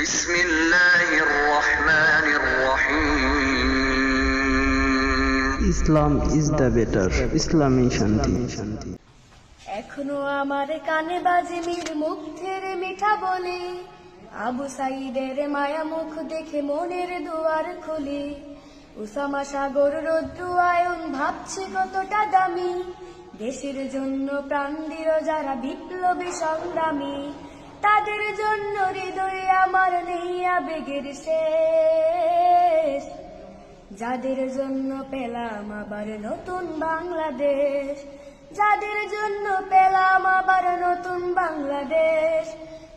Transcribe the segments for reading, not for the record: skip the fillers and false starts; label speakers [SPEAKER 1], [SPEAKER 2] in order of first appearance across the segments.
[SPEAKER 1] বিসমিল্লাহির রহমানির রহিম।
[SPEAKER 2] ইসলাম is the better. ইসলামী শান্তি।
[SPEAKER 3] এখনো আমার কানে বাজে মীর মুগ্ধের মিঠা বলে, আবু সাইদের মায়া মুখ দেখে মনের দুয়ার খুলে। উসামা সাগর রৌদ্র আয়ন ভাবছে কতটা দামি, দেশের জন্য প্রাণ দিল যারা বিপ্লবী সংগ্রামী। তাদের জন্য হৃদয়ে আমার নেই আবেগের শেষ, যাদের জন্য পেলাম আবার নতুন বাংলাদেশ। যাদের জন্য পেলাম আবার নতুন বাংলাদেশ।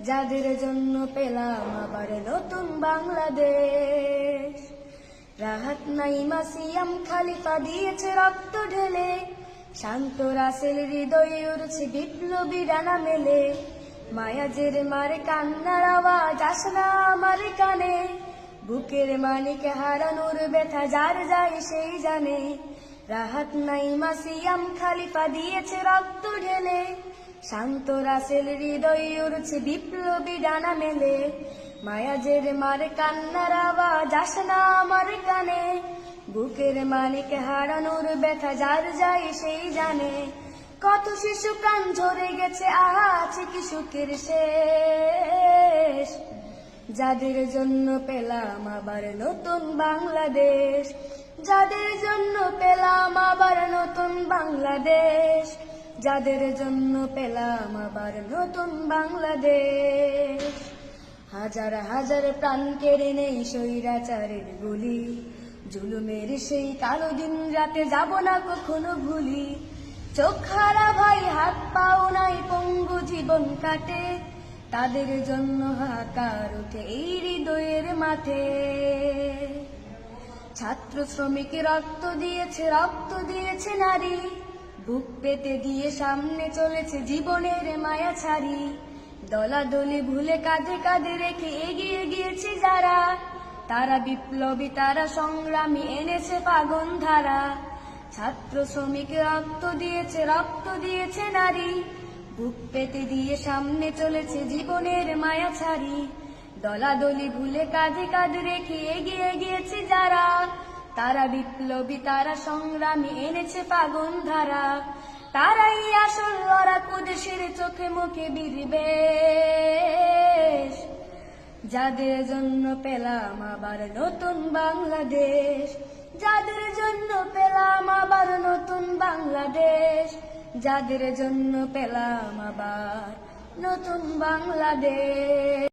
[SPEAKER 3] যাদের জন্য পেলাম আবার নতুন বাংলাদেশ। রাহাত নাইমা সিয়াম খালিফা দিয়েছে রক্ত ঢেলে, শান্ত রাসেল হৃদয়ে উড়ছে বিপ্লবী ডানা মেলে। মায়াজের মারে কান্নার আওয়াজ আসনা আমার কানে, বুকের মানিকে হারানোর ব্যথা যার যায় সেই জানে। রাহাত নাইমা সিয়াম খালিফা দিয়েছে রক্ত ঢেলে, শান্ত রাসেল হৃদয় উড়ছে বিপ্লবী ডানা মেলে। মায়াজের মারে কান্নার আওয়াজ আসনা আমার কানে, বুকের মানিকে হারানোর ব্যথা যার যায় সেই জানে। কত শিশু প্রাণ ঝরে গেছে, আছে কি সুখের শেষ। যাদের জন্য পেলাম আবার নতুন বাংলাদেশ। যাদের জন্য পেলাম আবার নতুন বাংলাদেশ। যাদের জন্য পেলাম আবার নতুন বাংলাদেশ। হাজার হাজার প্রাণ কেড়ে নেই স্বৈরাচারের গুলি, জুলুমের সেই কালো দিন রাতে যাব না কখনো ভুলি। চোখ হারা ভাই হাত পাও নাই পঙ্গু জীবন কাটে, তাদের জন্য হাহাকার ওঠে এই হৃদয়ের মাঠে। ছাত্র শ্রমিক রক্ত দিয়েছে নারী, বুক পেতে দিয়ে সামনে চলেছে জীবনের মায়া ছাড়ি। দলাদলি ভুলে কাঁধে কাঁধে রেখে এগিয়ে গিয়েছে যারা, তারা বিপ্লবী তারা সংগ্রামী এনেছে পাগন ধারা। ছাত্র শ্রমিক রক্ত দিয়েছে নারী, বুক পেতে দিয়ে সামনে চলেছে জীবনের মায়া ছাড়ি। দলাদলি ভুলে কাঁধে কাঁধে রেখে এগিয়ে গিয়েছে যারা, তারা বিপ্লবী তারা সংগ্রামী এনেছে পাগন ধারা। তারাই আসল লড়াকু দেশের চোখে মুখে বিদ্বেষ। যাদের জন্য পেলাম আবার নতুন বাংলাদেশ। যাদের জন্য পেলাম আবার নতুন বাংলাদেশ। যাদের জন্য পেলাম আবার নতুন বাংলাদেশ।